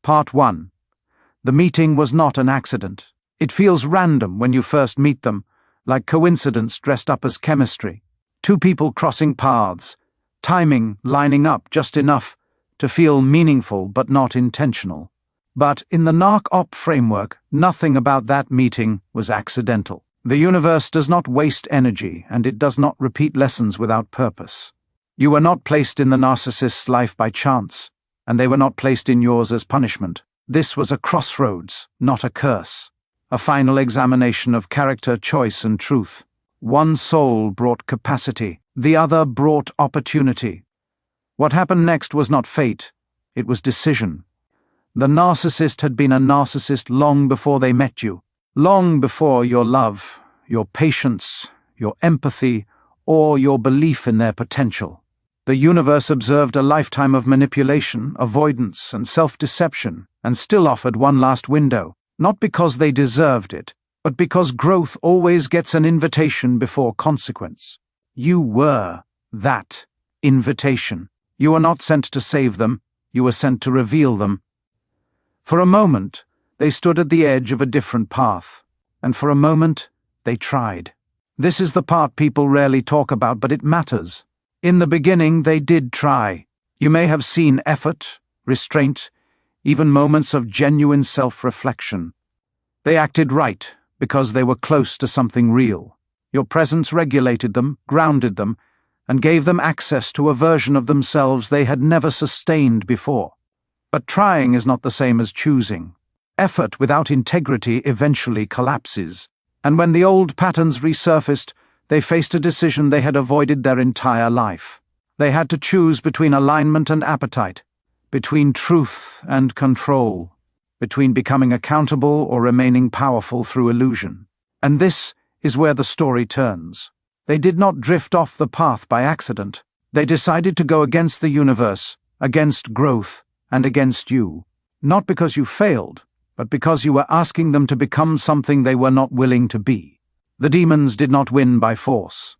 Part 1. The meeting was not an accident. It feels random when you first meet them, like coincidence dressed up as chemistry. Two people crossing paths, timing lining up just enough to feel meaningful but not intentional. But in the NARC OPP framework, nothing about that meeting was accidental. The universe does not waste energy, and it does not repeat lessons without purpose. You were not placed in the narcissist's life by chance, and they were not placed in yours as punishment. This was a crossroads, not a curse. A final examination of character, choice, and truth. One soul brought capacity, the other brought opportunity. What happened next was not fate, it was decision. The narcissist had been a narcissist long before they met you, long before your love, your patience, your empathy, or your belief in their potential. The universe observed a lifetime of manipulation, avoidance, and self-deception, and still offered one last window, not because they deserved it, but because growth always gets an invitation before consequence. You were that invitation. You were not sent to save them, you were sent to reveal them. For a moment, they stood at the edge of a different path, and for a moment, they tried. This is the part people rarely talk about, but it matters. In the beginning, they did try. You may have seen effort, restraint, even moments of genuine self-reflection. They acted right because they were close to something real. Your presence regulated them, grounded them, and gave them access to a version of themselves they had never sustained before. But trying is not the same as choosing. Effort without integrity eventually collapses, and when the old patterns resurfaced, they faced a decision they had avoided their entire life. They had to choose between alignment and appetite, between truth and control, between becoming accountable or remaining powerful through illusion. And this is where the story turns. They did not drift off the path by accident. They decided to go against the universe, against growth, and against you. Not because you failed, but because you were asking them to become something they were not willing to be. The demons did not win by force.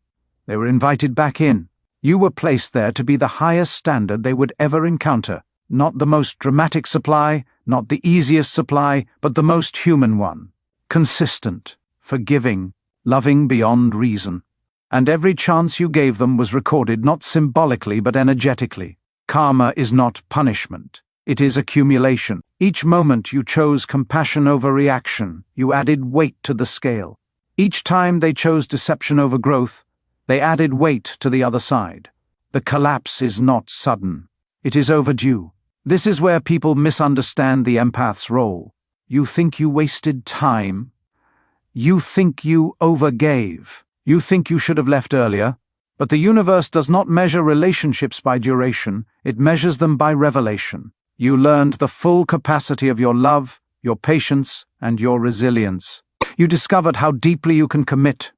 They were invited back in. You were placed there to be the highest standard they would ever encounter. Not the most dramatic supply, not the easiest supply, but the most human one. Consistent, forgiving, loving beyond reason. And every chance you gave them was recorded not symbolically but energetically. Karma is not punishment. It is accumulation. Each moment you chose compassion over reaction, you added weight to the scale. Each time they chose deception over growth, they added weight to the other side. The collapse is not sudden. It is overdue. This is where people misunderstand the empath's role. You think you wasted time. You think you overgave. You think you should have left earlier. But the universe does not measure relationships by duration, it measures them by revelation. You learned the full capacity of your love, your patience, and your resilience. You discovered how deeply you can commit,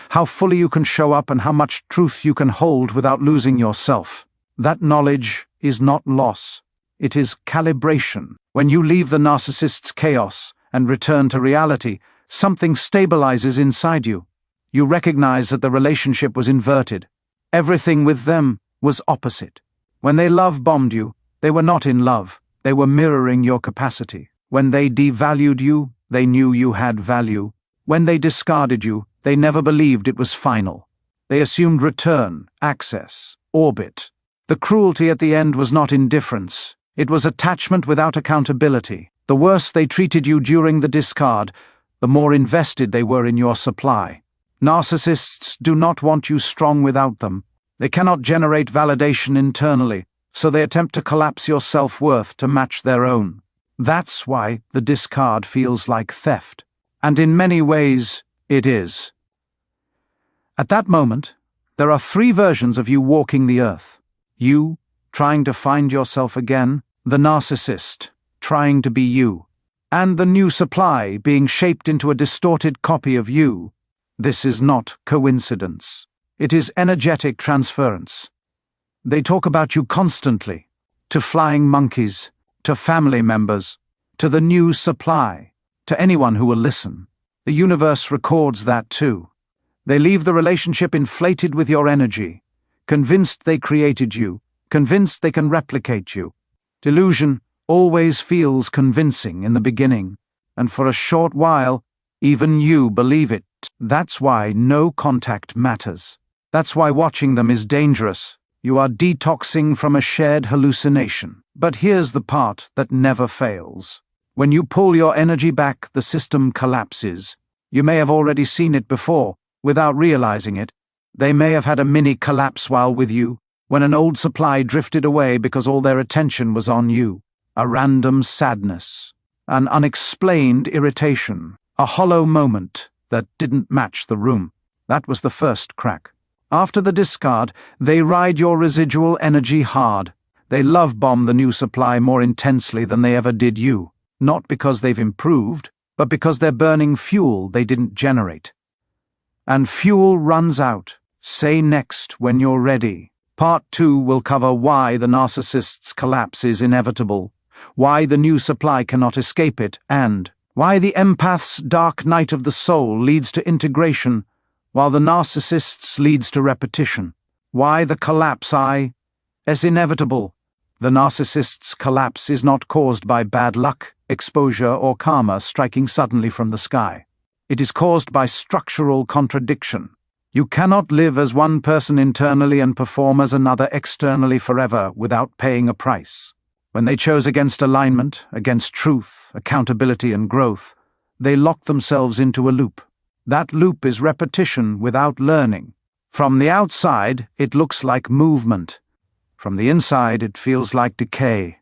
how fully you can show up, and how much truth you can hold without losing yourself. That knowledge is not loss, it is calibration. When you leave the narcissist's chaos and return to reality, something stabilizes inside you. You recognize that the relationship was inverted. Everything with them was opposite. When they love-bombed you, they were not in love. They were mirroring your capacity. When they devalued you, they knew you had value. When they discarded you, they never believed it was final. They assumed return, access, orbit. The cruelty at the end was not indifference. It was attachment without accountability. The worse they treated you during the discard, the more invested they were in your supply. Narcissists do not want you strong without them. They cannot generate validation internally, so they attempt to collapse your self-worth to match their own. That's why the discard feels like theft. And in many ways, it is. At that moment, there are three versions of you walking the earth. You, trying to find yourself again, the narcissist, trying to be you, and the new supply being shaped into a distorted copy of you. This is not coincidence. It is energetic transference. They talk about you constantly, to flying monkeys, to family members, to the new supply, to anyone who will listen. The universe records that too. They leave the relationship inflated with your energy, convinced they created you, convinced they can replicate you. Delusion, always feels convincing in the beginning, and for a short while, even you believe it. That's why no contact matters. That's why watching them is dangerous. You are detoxing from a shared hallucination. But here's the part that never fails. When you pull your energy back, the system collapses. You may have already seen it before, without realizing it. They may have had a mini collapse while with you, when an old supply drifted away because all their attention was on you. A random sadness, an unexplained irritation, a hollow moment that didn't match the room. That was the first crack. After the discard, they ride your residual energy hard. They love bomb the new supply more intensely than they ever did you. Not because they've improved, but because they're burning fuel they didn't generate. And fuel runs out. Say next when you're ready. Part 2 will cover why the narcissist's collapse is inevitable, why the new supply cannot escape it, and why the empath's dark night of the soul leads to integration, while the narcissist's leads to repetition. Why the collapse is inevitable. The narcissist's collapse is not caused by bad luck, exposure, or karma striking suddenly from the sky. It is caused by structural contradiction. You cannot live as one person internally and perform as another externally forever without paying a price. When they chose against alignment, against truth, accountability, and growth, they locked themselves into a loop. That loop is repetition without learning. From the outside, it looks like movement. From the inside, it feels like decay.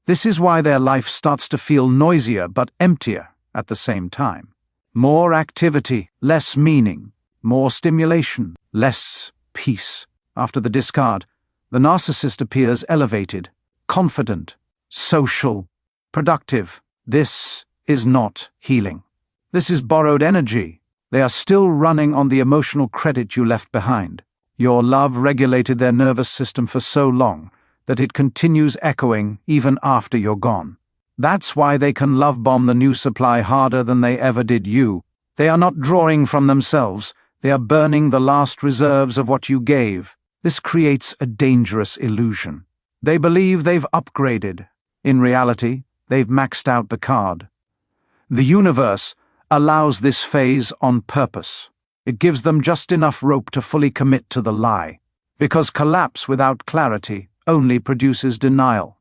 This is why their life starts to feel noisier but emptier at the same time. More activity, less meaning. More stimulation, less peace. After the discard, the narcissist appears elevated, confident, social, productive. This is not healing. This is borrowed energy. They are still running on the emotional credit you left behind. Your love regulated their nervous system for so long that it continues echoing even after you're gone. That's why they can love bomb the new supply harder than they ever did you. They are not drawing from themselves. They are burning the last reserves of what you gave. This creates a dangerous illusion. They believe they've upgraded. In reality, they've maxed out the card. The universe allows this phase on purpose. It gives them just enough rope to fully commit to the lie, because collapse without clarity only produces denial.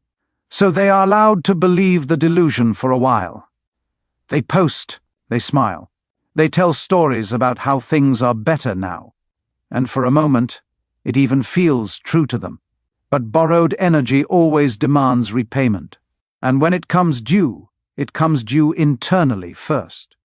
So they are allowed to believe the delusion for a while. They post, they smile. They tell stories about how things are better now, and for a moment, it even feels true to them. But borrowed energy always demands repayment, and when it comes due internally first.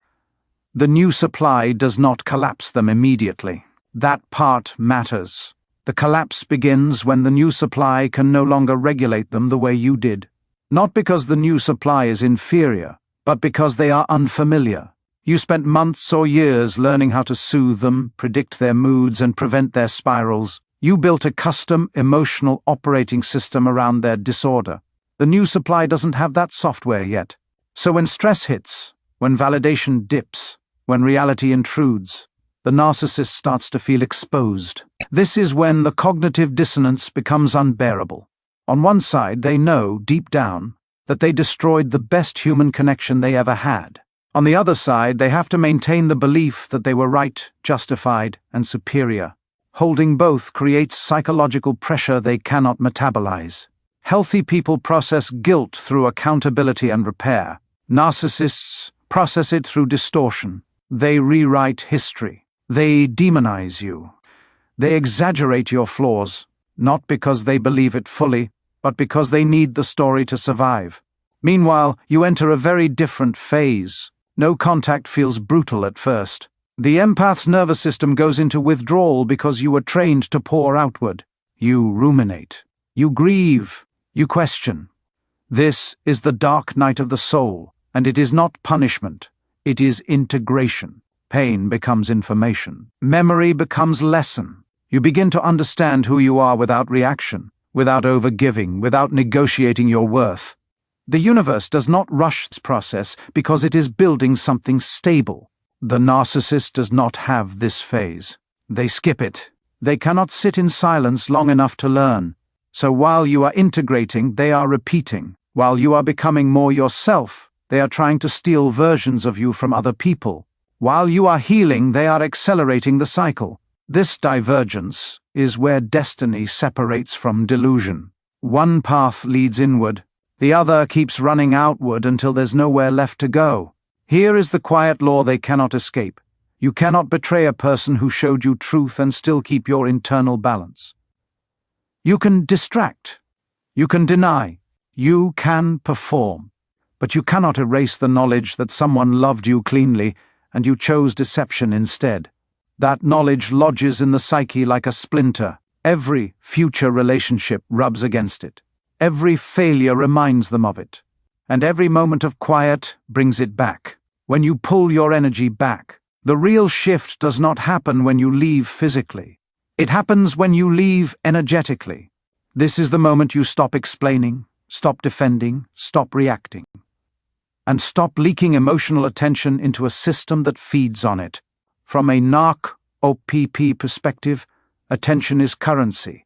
The new supply does not collapse them immediately. That part matters. The collapse begins when the new supply can no longer regulate them the way you did. Not because the new supply is inferior, but because they are unfamiliar. You spent months or years learning how to soothe them, predict their moods, and prevent their spirals. You built a custom emotional operating system around their disorder. The new supply doesn't have that software yet. So when stress hits, when validation dips, when reality intrudes, the narcissist starts to feel exposed. This is when the cognitive dissonance becomes unbearable. On one side, they know, deep down, that they destroyed the best human connection they ever had. On the other side, they have to maintain the belief that they were right, justified, and superior. Holding both creates psychological pressure they cannot metabolize. Healthy people process guilt through accountability and repair. Narcissists process it through distortion. They rewrite history. They demonize you. They exaggerate your flaws, not because they believe it fully, but because they need the story to survive. Meanwhile, you enter a very different phase. No contact feels brutal at first. The empath's nervous system goes into withdrawal because you were trained to pour outward. You ruminate. You grieve. You question. This is the dark night of the soul, and it is not punishment. It is integration. Pain becomes information. Memory becomes lesson. You begin to understand who you are without reaction, without overgiving, without negotiating your worth. The universe does not rush this process because it is building something stable. The narcissist does not have this phase. They skip it. They cannot sit in silence long enough to learn. So while you are integrating, they are repeating. While you are becoming more yourself, they are trying to steal versions of you from other people. While you are healing, they are accelerating the cycle. This divergence is where destiny separates from delusion. One path leads inward, the other keeps running outward until there's nowhere left to go. Here is the quiet law they cannot escape. You cannot betray a person who showed you truth and still keep your internal balance. You can distract. You can deny. You can perform. But you cannot erase the knowledge that someone loved you cleanly and you chose deception instead. That knowledge lodges in the psyche like a splinter. Every future relationship rubs against it. Every failure reminds them of it. And every moment of quiet brings it back. When you pull your energy back, the real shift does not happen when you leave physically. It happens when you leave energetically. This is the moment you stop explaining, stop defending, stop reacting, and stop leaking emotional attention into a system that feeds on it. From a NARC OPP perspective, attention is currency,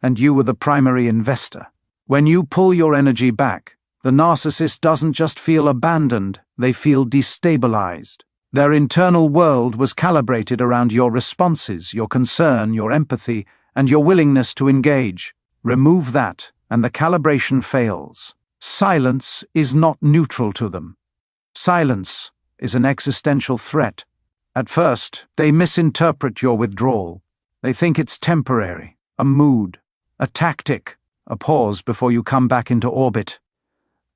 and you are the primary investor. When you pull your energy back, the narcissist doesn't just feel abandoned, they feel destabilized. Their internal world was calibrated around your responses, your concern, your empathy, and your willingness to engage. Remove that, and the calibration fails. Silence is not neutral to them. Silence is an existential threat. At first, they misinterpret your withdrawal. They think it's temporary, a mood, a tactic, a pause before you come back into orbit.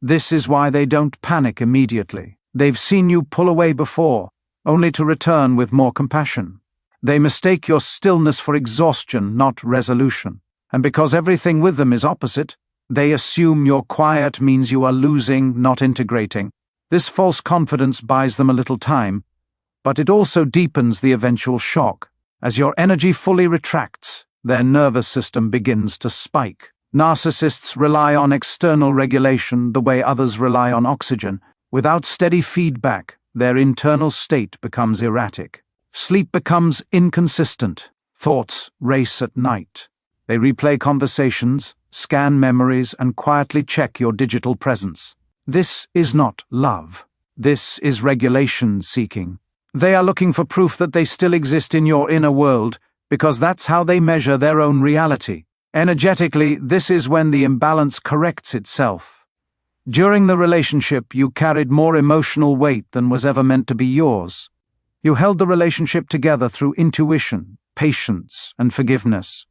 This is why they don't panic immediately. They've seen you pull away before, only to return with more compassion. They mistake your stillness for exhaustion, not resolution. And because everything with them is opposite, they assume your quiet means you are losing, not integrating. This false confidence buys them a little time, but it also deepens the eventual shock. As your energy fully retracts, their nervous system begins to spike. Narcissists rely on external regulation the way others rely on oxygen. Without steady feedback, their internal state becomes erratic. Sleep becomes inconsistent. Thoughts race at night. They replay conversations, scan memories, and quietly check your digital presence. This is not love. This is regulation seeking. They are looking for proof that they still exist in your inner world, because that's how they measure their own reality. Energetically, this is when the imbalance corrects itself. During the relationship, you carried more emotional weight than was ever meant to be yours. You held the relationship together through intuition, patience, and forgiveness.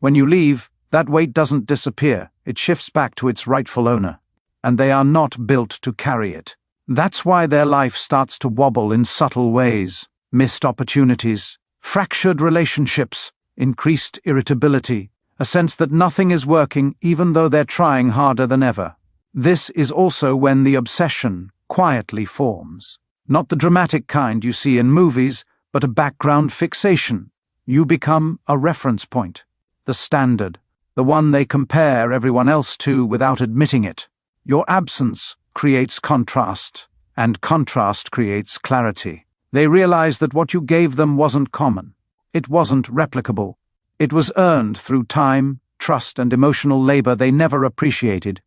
When you leave, that weight doesn't disappear, it shifts back to its rightful owner. And they are not built to carry it. That's why their life starts to wobble in subtle ways. Missed opportunities, fractured relationships, increased irritability, a sense that nothing is working even though they're trying harder than ever. This is also when the obsession quietly forms. Not the dramatic kind you see in movies, but a background fixation. You become a reference point, the standard, the one they compare everyone else to without admitting it. Your absence creates contrast, and contrast creates clarity. They realize that what you gave them wasn't common. It wasn't replicable. It was earned through time, trust, and emotional labor they never appreciated.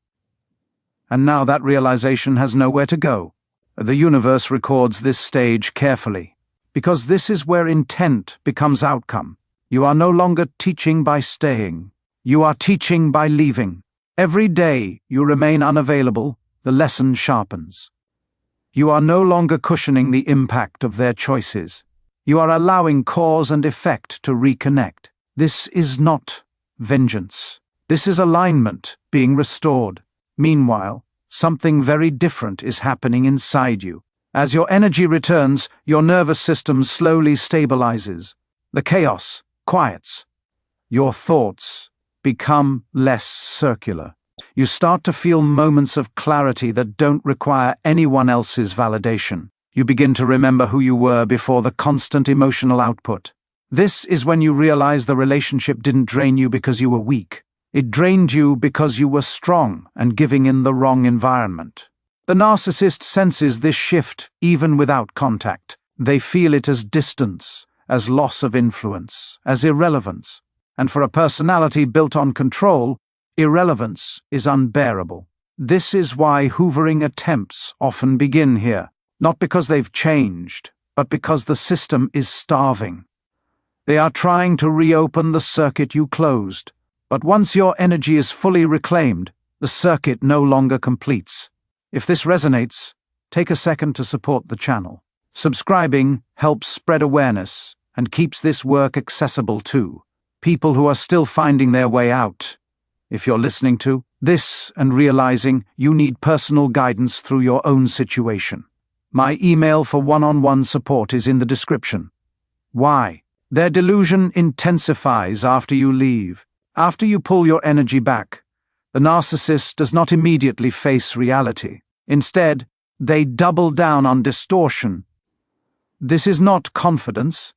And now that realization has nowhere to go. The universe records this stage carefully, because this is where intent becomes outcome. You are no longer teaching by staying. You are teaching by leaving. Every day you remain unavailable, the lesson sharpens. You are no longer cushioning the impact of their choices. You are allowing cause and effect to reconnect. This is not vengeance. This is alignment being restored. Meanwhile, something very different is happening inside you. As your energy returns, your nervous system slowly stabilizes. The chaos quiets. Your thoughts become less circular. You start to feel moments of clarity that don't require anyone else's validation. You begin to remember who you were before the constant emotional output. This is when you realize the relationship didn't drain you because you were weak. It drained you because you were strong and giving in the wrong environment. The narcissist senses this shift even without contact. They feel it as distance, as loss of influence, as irrelevance. And for a personality built on control, irrelevance is unbearable. This is why hoovering attempts often begin here, not because they've changed, but because the system is starving. They are trying to reopen the circuit you closed, but once your energy is fully reclaimed, the circuit no longer completes. If this resonates, take a second to support the channel. Subscribing helps spread awareness and keeps this work accessible to people who are still finding their way out. If you're listening to this and realizing you need personal guidance through your own situation, my email for one-on-one support is in the description. Why? Their delusion intensifies after you leave. After you pull your energy back, the narcissist does not immediately face reality. Instead, they double down on distortion. This is not confidence.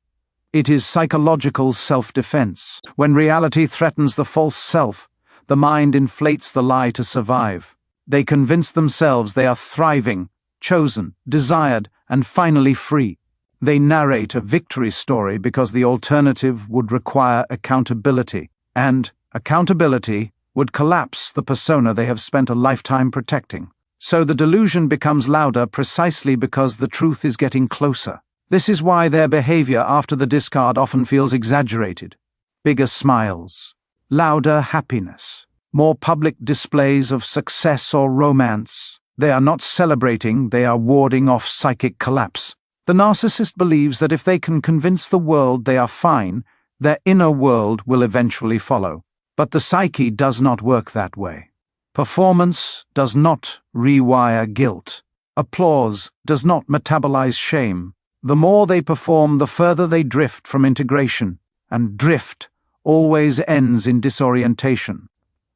It is psychological self-defense. When reality threatens the false self, the mind inflates the lie to survive. They convince themselves they are thriving, chosen, desired, and finally free. They narrate a victory story because the alternative would require accountability, and accountability would collapse the persona they have spent a lifetime protecting. So the delusion becomes louder precisely because the truth is getting closer. This is why their behavior after the discard often feels exaggerated. Bigger smiles, louder happiness, more public displays of success or romance. They are not celebrating, they are warding off psychic collapse. The narcissist believes that if they can convince the world they are fine, their inner world will eventually follow. But the psyche does not work that way. Performance does not rewire guilt. Applause does not metabolize shame. The more they perform, the further they drift from integration, and drift always ends in disorientation.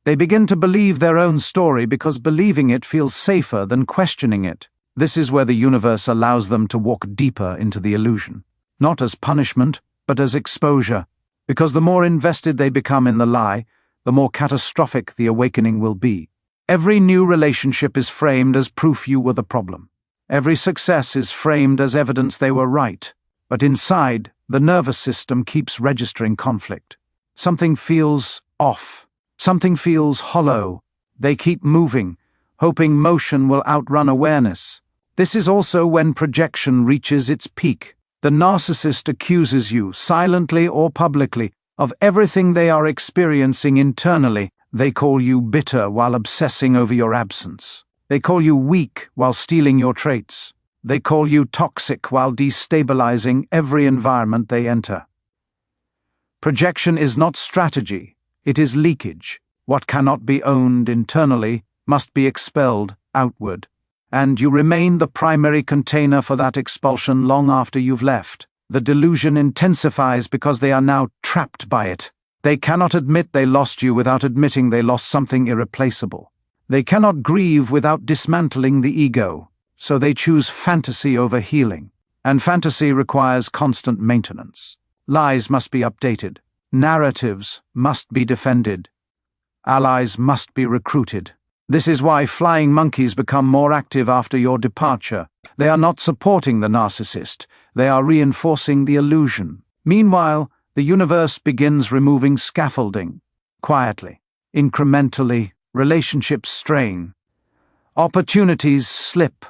They begin to believe their own story because believing it feels safer than questioning it. This is where the universe allows them to walk deeper into the illusion, not as punishment, but as exposure, because the more invested they become in the lie, the more catastrophic the awakening will be. Every new relationship is framed as proof you were the problem. Every success is framed as evidence they were right, but inside, the nervous system keeps registering conflict. Something feels off. Something feels hollow. They keep moving, hoping motion will outrun awareness. This is also when projection reaches its peak. The narcissist accuses you, silently or publicly, of everything they are experiencing internally. They call you bitter while obsessing over your absence. They call you weak while stealing your traits. They call you toxic while destabilizing every environment they enter. Projection is not strategy, it is leakage. What cannot be owned internally must be expelled outward, and you remain the primary container for that expulsion long after you've left. The delusion intensifies because they are now trapped by it. They cannot admit they lost you without admitting they lost something irreplaceable. They cannot grieve without dismantling the ego, so they choose fantasy over healing. And fantasy requires constant maintenance. Lies must be updated. Narratives must be defended. Allies must be recruited. This is why flying monkeys become more active after your departure. They are not supporting the narcissist, they are reinforcing the illusion. Meanwhile, the universe begins removing scaffolding. Quietly, incrementally, relationships strain. Opportunities slip.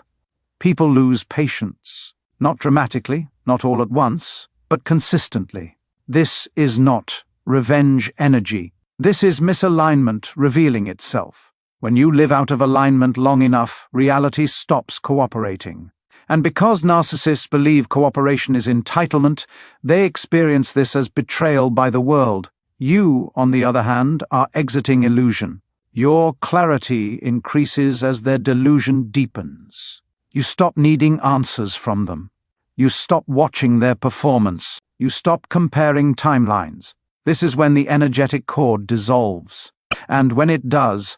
People lose patience. Not dramatically, not all at once, but consistently. This is not revenge energy. This is misalignment revealing itself. When you live out of alignment long enough, reality stops cooperating. And because narcissists believe cooperation is entitlement, they experience this as betrayal by the world. You, on the other hand, are exiting illusion. Your clarity increases as their delusion deepens. You stop needing answers from them. You stop watching their performance. You stop comparing timelines. This is when the energetic cord dissolves. And when it does,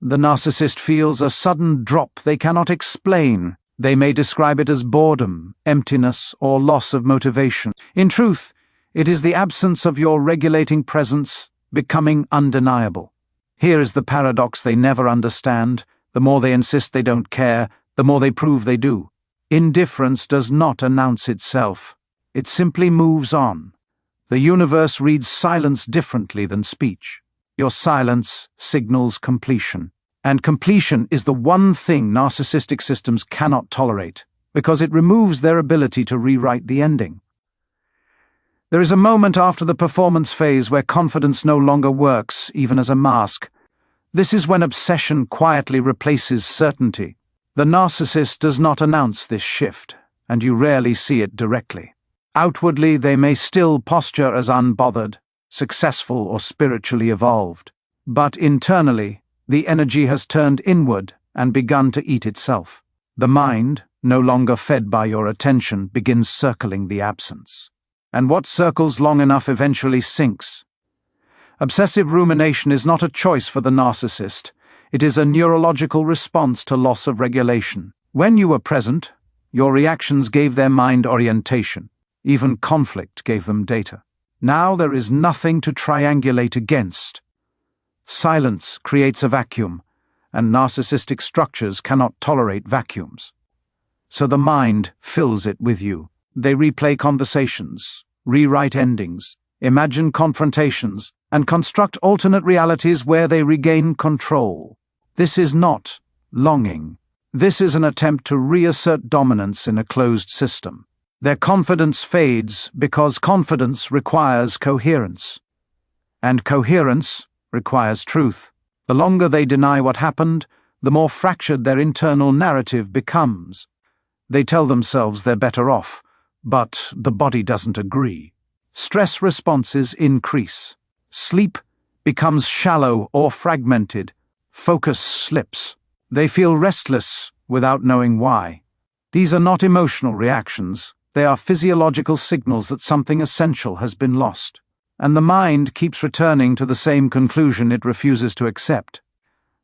the narcissist feels a sudden drop they cannot explain. They may describe it as boredom, emptiness, or loss of motivation. In truth, it is the absence of your regulating presence becoming undeniable. Here is the paradox they never understand. The more they insist they don't care, the more they prove they do. Indifference does not announce itself. It simply moves on. The universe reads silence differently than speech. Your silence signals completion. And completion is the one thing narcissistic systems cannot tolerate, because it removes their ability to rewrite the ending. There is a moment after the performance phase where confidence no longer works, even as a mask. This is when obsession quietly replaces certainty. The narcissist does not announce this shift, and you rarely see it directly. Outwardly, they may still posture as unbothered, successful, or spiritually evolved. But internally, the energy has turned inward and begun to eat itself. The mind, no longer fed by your attention, begins circling the absence. And what circles long enough eventually sinks. Obsessive rumination is not a choice for the narcissist. It is a neurological response to loss of regulation. When you were present, your reactions gave their mind orientation. Even conflict gave them data. Now there is nothing to triangulate against. Silence creates a vacuum, and narcissistic structures cannot tolerate vacuums. So the mind fills it with you. They replay conversations, rewrite endings, imagine confrontations, and construct alternate realities where they regain control. This is not longing. This is an attempt to reassert dominance in a closed system. Their confidence fades because confidence requires coherence. And coherence requires truth. The longer they deny what happened, the more fractured their internal narrative becomes. They tell themselves they're better off, but the body doesn't agree. Stress responses increase. Sleep becomes shallow or fragmented. Focus slips. They feel restless without knowing why. These are not emotional reactions. They are physiological signals that something essential has been lost. And the mind keeps returning to the same conclusion it refuses to accept.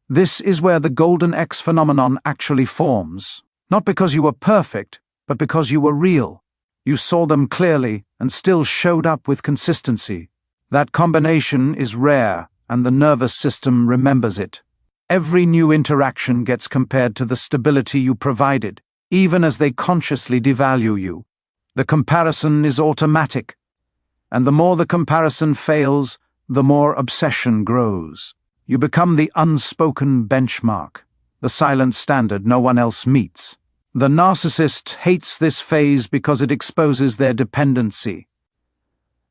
This is where the Golden X phenomenon actually forms. Not because you were perfect, but because you were real. You saw them clearly and still showed up with consistency. That combination is rare, and the nervous system remembers it. Every new interaction gets compared to the stability you provided, even as they consciously devalue you. The comparison is automatic, and the more the comparison fails, the more obsession grows. You become the unspoken benchmark, the silent standard no one else meets. The narcissist hates this phase because it exposes their dependency.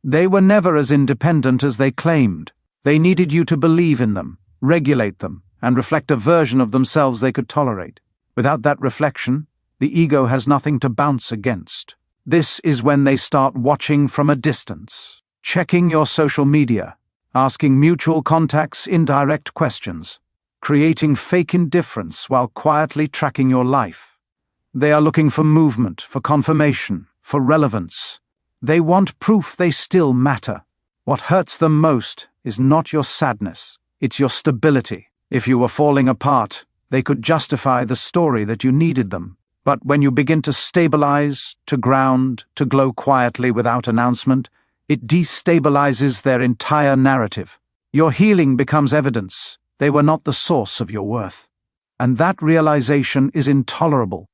They were never as independent as they claimed. They needed you to believe in them, regulate them, and reflect a version of themselves they could tolerate. Without that reflection, the ego has nothing to bounce against. This is when they start watching from a distance, checking your social media, asking mutual contacts indirect questions, creating fake indifference while quietly tracking your life. They are looking for movement, for confirmation, for relevance. They want proof they still matter. What hurts them most is not your sadness, it's your stability. If you were falling apart, they could justify the story that you needed them. But when you begin to stabilize, to ground, to glow quietly without announcement, it destabilizes their entire narrative. Your healing becomes evidence. They were not the source of your worth. And that realization is intolerable.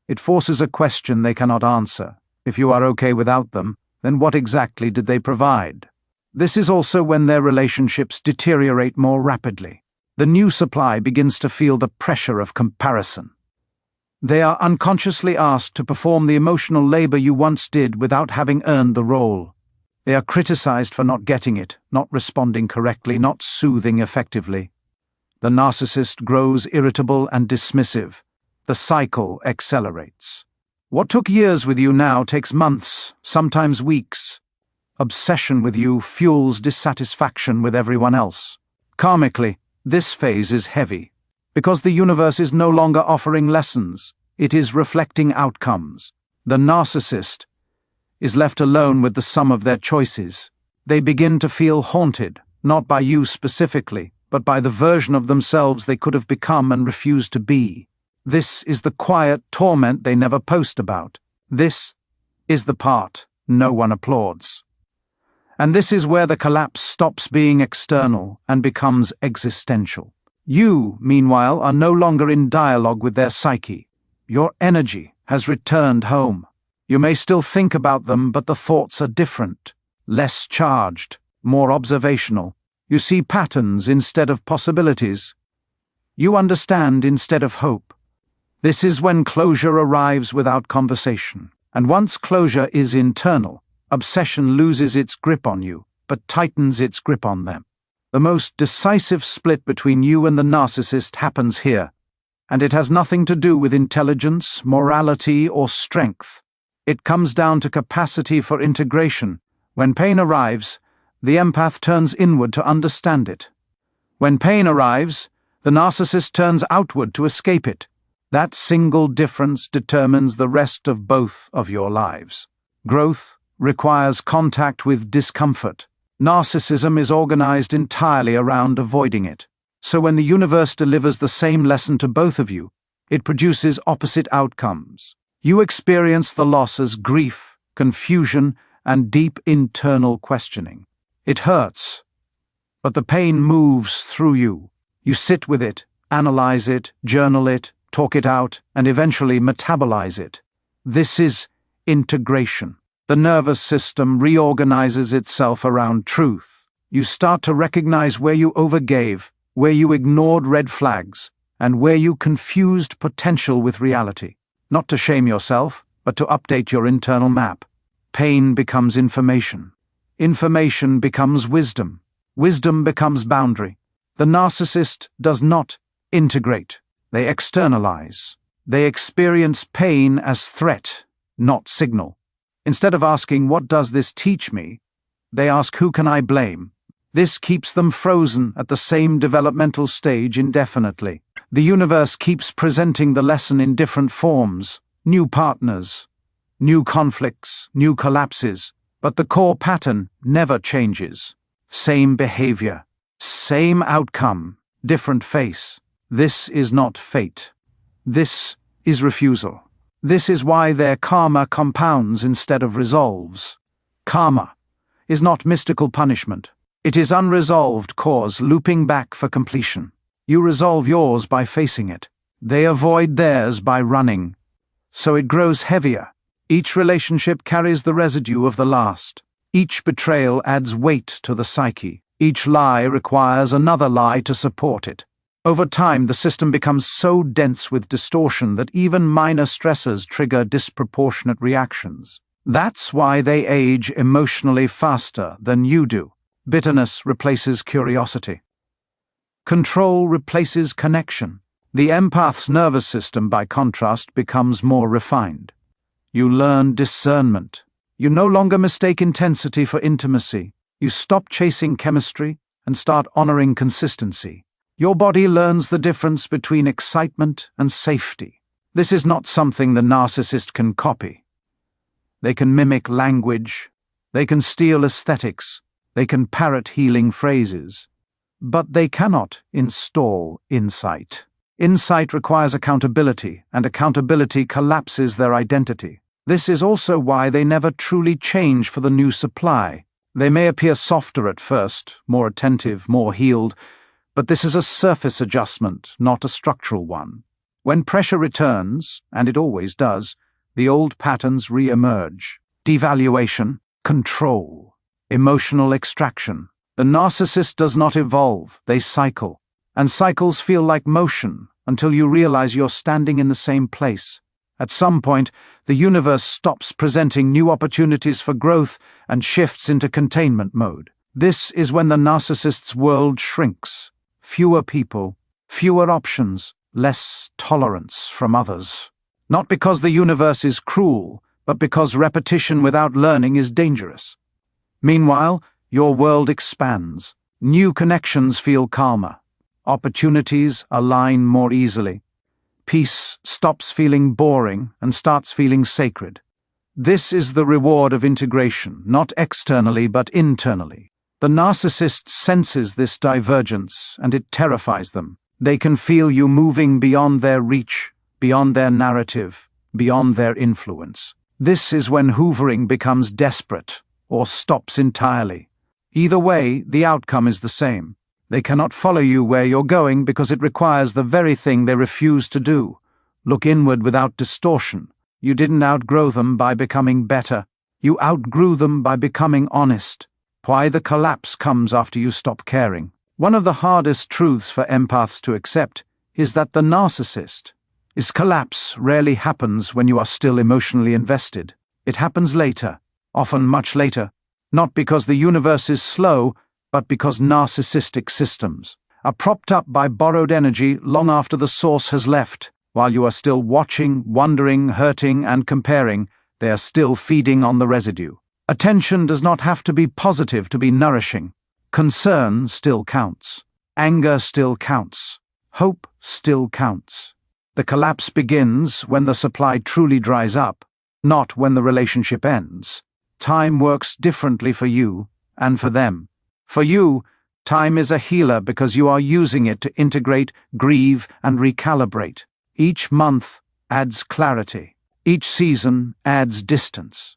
It forces a question they cannot answer. If you are okay without them, then what exactly did they provide? This is also when their relationships deteriorate more rapidly. The new supply begins to feel the pressure of comparison. They are unconsciously asked to perform the emotional labor you once did without having earned the role. They are criticized for not getting it, not responding correctly, not soothing effectively. The narcissist grows irritable and dismissive. The cycle accelerates. What took years with you now takes months, sometimes weeks. Obsession with you fuels dissatisfaction with everyone else. Karmically, this phase is heavy. Because the universe is no longer offering lessons, it is reflecting outcomes. The narcissist is left alone with the sum of their choices. They begin to feel haunted, not by you specifically, but by the version of themselves they could have become and refused to be. This is the quiet torment they never post about. This is the part no one applauds. And this is where the collapse stops being external and becomes existential. You, meanwhile, are no longer in dialogue with their psyche. Your energy has returned home. You may still think about them, but the thoughts are different, less charged, more observational. You see patterns instead of possibilities. You understand instead of hope. This is when closure arrives without conversation. And once closure is internal, obsession loses its grip on you, but tightens its grip on them. The most decisive split between you and the narcissist happens here, and it has nothing to do with intelligence, morality, or strength. It comes down to capacity for integration. When pain arrives, the empath turns inward to understand it. When pain arrives, the narcissist turns outward to escape it. That single difference determines the rest of both of your lives. Growth requires contact with discomfort. Narcissism is organized entirely around avoiding it. So when the universe delivers the same lesson to both of you, it produces opposite outcomes. You experience the loss as grief, confusion, and deep internal questioning. It hurts, but the pain moves through you. You sit with it, analyze it, journal it, talk it out, and eventually metabolize it. This is integration. The nervous system reorganizes itself around truth. You start to recognize where you overgave, where you ignored red flags, and where you confused potential with reality. Not to shame yourself, but to update your internal map. Pain becomes information. Information becomes wisdom. Wisdom becomes boundary. The narcissist does not integrate. They externalize. They experience pain as threat, not signal. Instead of asking, "What does this teach me?" they ask, "Who can I blame?" This keeps them frozen at the same developmental stage indefinitely. The universe keeps presenting the lesson in different forms, new partners, new conflicts, new collapses, but the core pattern never changes. Same behavior, same outcome, different face. This is not fate. This is refusal. This is why their karma compounds instead of resolves. Karma is not mystical punishment. It is unresolved cause looping back for completion. You resolve yours by facing it. They avoid theirs by running. So it grows heavier. Each relationship carries the residue of the last. Each betrayal adds weight to the psyche. Each lie requires another lie to support it. Over time, the system becomes so dense with distortion that even minor stressors trigger disproportionate reactions. That's why they age emotionally faster than you do. Bitterness replaces curiosity. Control replaces connection. The empath's nervous system, by contrast, becomes more refined. You learn discernment. You no longer mistake intensity for intimacy. You stop chasing chemistry and start honoring consistency. Your body learns the difference between excitement and safety. This is not something the narcissist can copy. They can mimic language. They can steal aesthetics. They can parrot healing phrases. But they cannot install insight. Insight requires accountability, and accountability collapses their identity. This is also why they never truly change for the new supply. They may appear softer at first, more attentive, more healed, but this is a surface adjustment, not a structural one. When pressure returns, and it always does, the old patterns re-emerge. Devaluation, control, emotional extraction. The narcissist does not evolve, they cycle. And cycles feel like motion until you realize you're standing in the same place. At some point, the universe stops presenting new opportunities for growth and shifts into containment mode. This is when the narcissist's world shrinks. Fewer people, fewer options, less tolerance from others. Not because the universe is cruel, but because repetition without learning is dangerous. Meanwhile, your world expands. New connections feel calmer. Opportunities align more easily. Peace stops feeling boring and starts feeling sacred. This is the reward of integration, not externally but internally. The narcissist senses this divergence, and it terrifies them. They can feel you moving beyond their reach, beyond their narrative, beyond their influence. This is when hoovering becomes desperate, or stops entirely. Either way, the outcome is the same. They cannot follow you where you're going because it requires the very thing they refuse to do. Look inward without distortion. You didn't outgrow them by becoming better. You outgrew them by becoming honest. Why the collapse comes after you stop caring. One of the hardest truths for empaths to accept is that the narcissist is collapse rarely happens when you are still emotionally invested. It happens later, often much later, not because the universe is slow, but because narcissistic systems are propped up by borrowed energy long after the source has left. While you are still watching, wondering, hurting, and comparing, they are still feeding on the residue. Attention does not have to be positive to be nourishing. Concern still counts. Anger still counts. Hope still counts. The collapse begins when the supply truly dries up, not when the relationship ends. Time works differently for you and for them. For you, time is a healer because you are using it to integrate, grieve, and recalibrate. Each month adds clarity. Each season adds distance.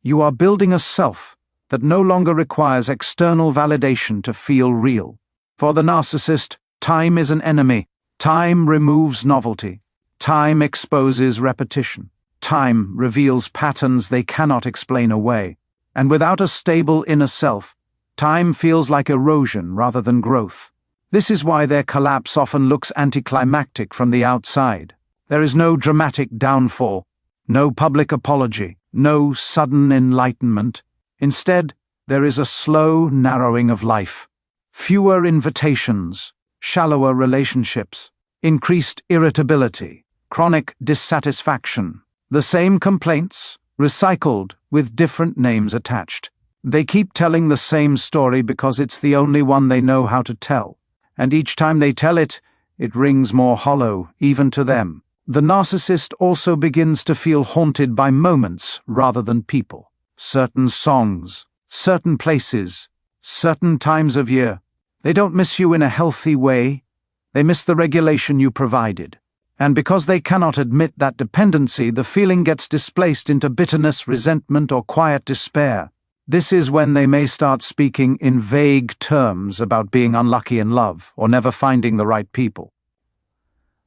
You are building a self that no longer requires external validation to feel real. For the narcissist, time is an enemy. Time removes novelty. Time exposes repetition. Time reveals patterns they cannot explain away. And without a stable inner self, time feels like erosion rather than growth. This is why their collapse often looks anticlimactic from the outside. There is no dramatic downfall, no public apology, no sudden enlightenment. Instead, there is a slow narrowing of life. Fewer invitations, shallower relationships, increased irritability, chronic dissatisfaction. The same complaints, recycled with different names attached. They keep telling the same story because it's the only one they know how to tell. And each time they tell it, it rings more hollow, even to them. The narcissist also begins to feel haunted by moments rather than people. Certain songs, certain places, certain times of year. They don't miss you in a healthy way. They miss the regulation you provided. And because they cannot admit that dependency, the feeling gets displaced into bitterness, resentment, or quiet despair. This is when they may start speaking in vague terms about being unlucky in love or never finding the right people.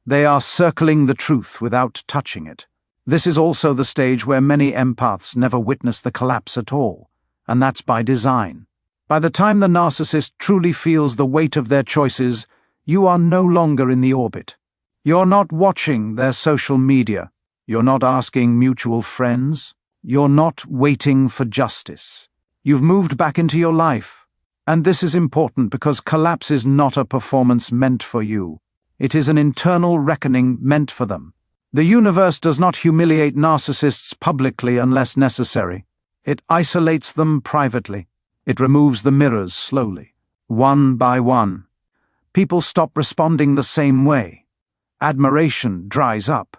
They are circling the truth without touching it. This is also the stage where many empaths never witness the collapse at all, and that's by design. By the time the narcissist truly feels the weight of their choices, you are no longer in the orbit. You're not watching their social media. You're not asking mutual friends. You're not waiting for justice. You've moved back into your life. And this is important because collapse is not a performance meant for you. It is an internal reckoning meant for them. The universe does not humiliate narcissists publicly unless necessary. It isolates them privately. It removes the mirrors slowly, one by one. People stop responding the same way. Admiration dries up.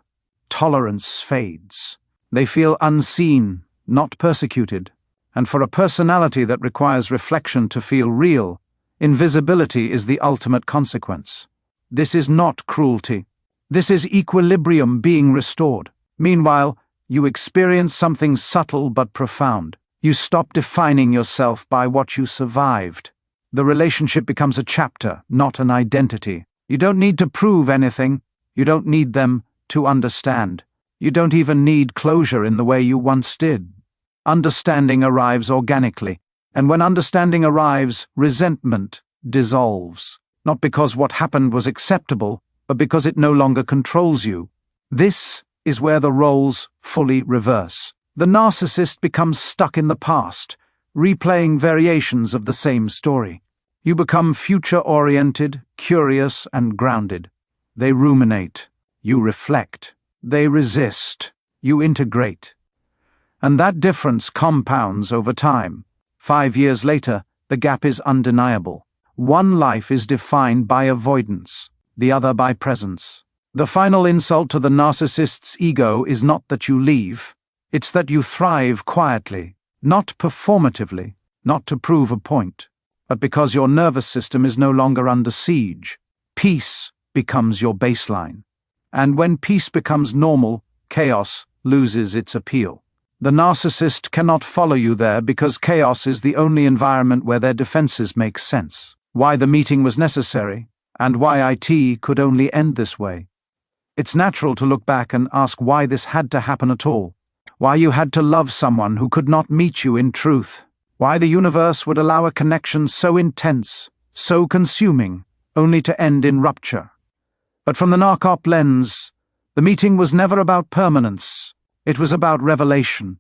Tolerance fades. They feel unseen, not persecuted. And for a personality that requires reflection to feel real, invisibility is the ultimate consequence. This is not cruelty. This is equilibrium being restored. Meanwhile, you experience something subtle but profound. You stop defining yourself by what you survived. The relationship becomes a chapter, not an identity. You don't need to prove anything. You don't need them to understand. You don't even need closure in the way you once did. Understanding arrives organically, and when understanding arrives, resentment dissolves. Not because what happened was acceptable, but because it no longer controls you. This is where the roles fully reverse. The narcissist becomes stuck in the past, replaying variations of the same story. You become future-oriented, curious, and grounded. They ruminate. You reflect. They resist. You integrate. And that difference compounds over time. 5 years later, the gap is undeniable. One life is defined by avoidance, the other by presence. The final insult to the narcissist's ego is not that you leave, it's that you thrive quietly, not performatively, not to prove a point, but because your nervous system is no longer under siege. Peace becomes your baseline. And when peace becomes normal, chaos loses its appeal. The narcissist cannot follow you there because chaos is the only environment where their defenses make sense. Why the meeting was necessary, and why IT could only end this way. It's natural to look back and ask why this had to happen at all. Why you had to love someone who could not meet you in truth. Why the universe would allow a connection so intense, so consuming, only to end in rupture. But from the NARC OPP lens, the meeting was never about permanence. It was about revelation.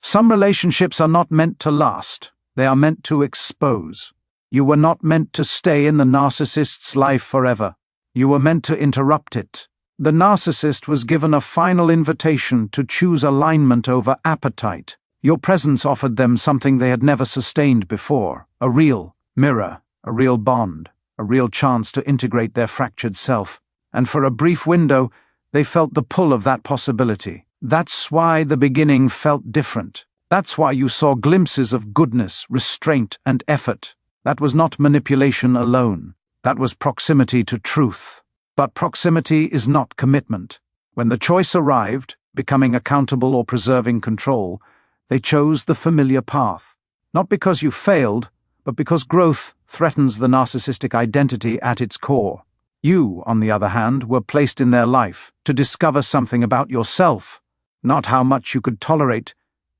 Some relationships are not meant to last. They are meant to expose. You were not meant to stay in the narcissist's life forever. You were meant to interrupt it. The narcissist was given a final invitation to choose alignment over appetite. Your presence offered them something they had never sustained before, a real mirror, a real bond, a real chance to integrate their fractured self. And for a brief window, they felt the pull of that possibility. That's why the beginning felt different. That's why you saw glimpses of goodness, restraint, and effort. That was not manipulation alone. That was proximity to truth. But proximity is not commitment. When the choice arrived, becoming accountable or preserving control, they chose the familiar path. Not because you failed, but because growth threatens the narcissistic identity at its core. You, on the other hand, were placed in their life to discover something about yourself, not how much you could tolerate,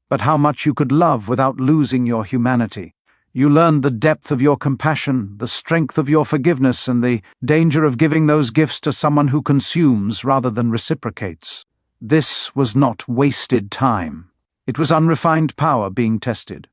but how much you could love without losing your humanity. You learned the depth of your compassion, the strength of your forgiveness, and the danger of giving those gifts to someone who consumes rather than reciprocates. This was not wasted time. It was unrefined power being tested.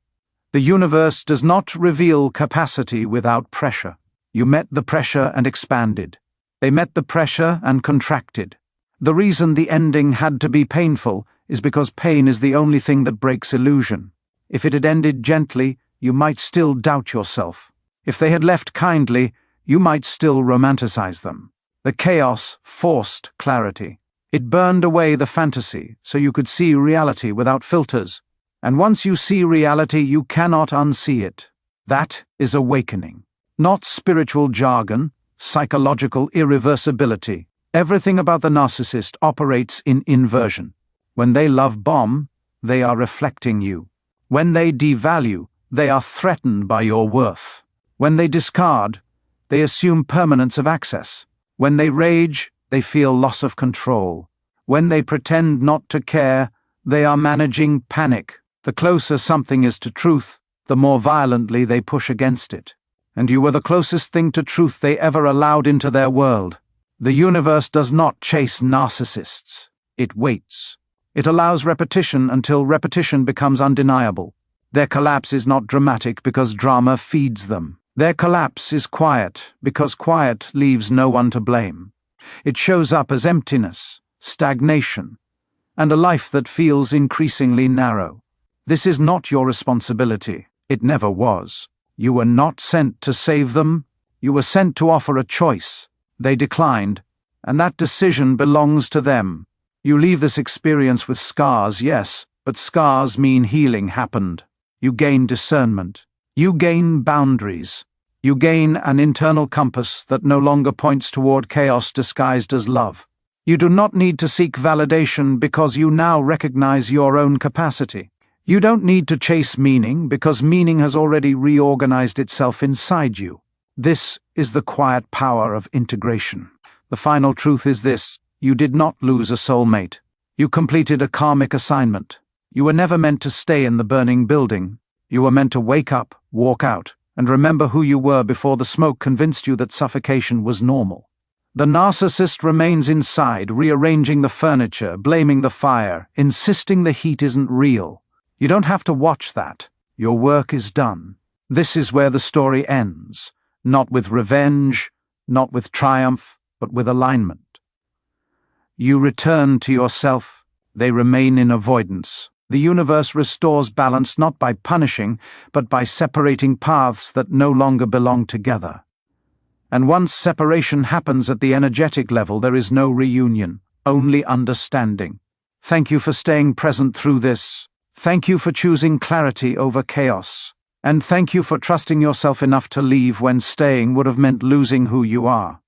The universe does not reveal capacity without pressure. You met the pressure and expanded. They met the pressure and contracted. The reason the ending had to be painful is because pain is the only thing that breaks illusion. If it had ended gently, you might still doubt yourself. If they had left kindly, you might still romanticize them. The chaos forced clarity. It burned away the fantasy, so you could see reality without filters. And once you see reality, you cannot unsee it. That is awakening. Not spiritual jargon, psychological irreversibility. Everything about the narcissist operates in inversion. When they love bomb, they are reflecting you. When they devalue, they are threatened by your worth. When they discard, they assume permanence of access. When they rage, they feel loss of control. When they pretend not to care, they are managing panic. The closer something is to truth, the more violently they push against it. And you were the closest thing to truth they ever allowed into their world. The universe does not chase narcissists. It waits. It allows repetition until repetition becomes undeniable. Their collapse is not dramatic because drama feeds them. Their collapse is quiet because quiet leaves no one to blame. It shows up as emptiness, stagnation, and a life that feels increasingly narrow. This is not your responsibility. It never was. You were not sent to save them. You were sent to offer a choice. They declined, and that decision belongs to them. You leave this experience with scars, yes, but scars mean healing happened. You gain discernment. You gain boundaries. You gain an internal compass that no longer points toward chaos disguised as love. You do not need to seek validation because you now recognize your own capacity. You don't need to chase meaning because meaning has already reorganized itself inside you. This is the quiet power of integration. The final truth is this: you did not lose a soulmate. You completed a karmic assignment. You were never meant to stay in the burning building. You were meant to wake up, walk out, and remember who you were before the smoke convinced you that suffocation was normal. The narcissist remains inside, rearranging the furniture, blaming the fire, insisting the heat isn't real. You don't have to watch that. Your work is done. This is where the story ends. Not with revenge, not with triumph, but with alignment. You return to yourself. They remain in avoidance. The universe restores balance not by punishing, but by separating paths that no longer belong together. And once separation happens at the energetic level, there is no reunion, only understanding. Thank you for staying present through this. Thank you for choosing clarity over chaos. And thank you for trusting yourself enough to leave when staying would have meant losing who you are.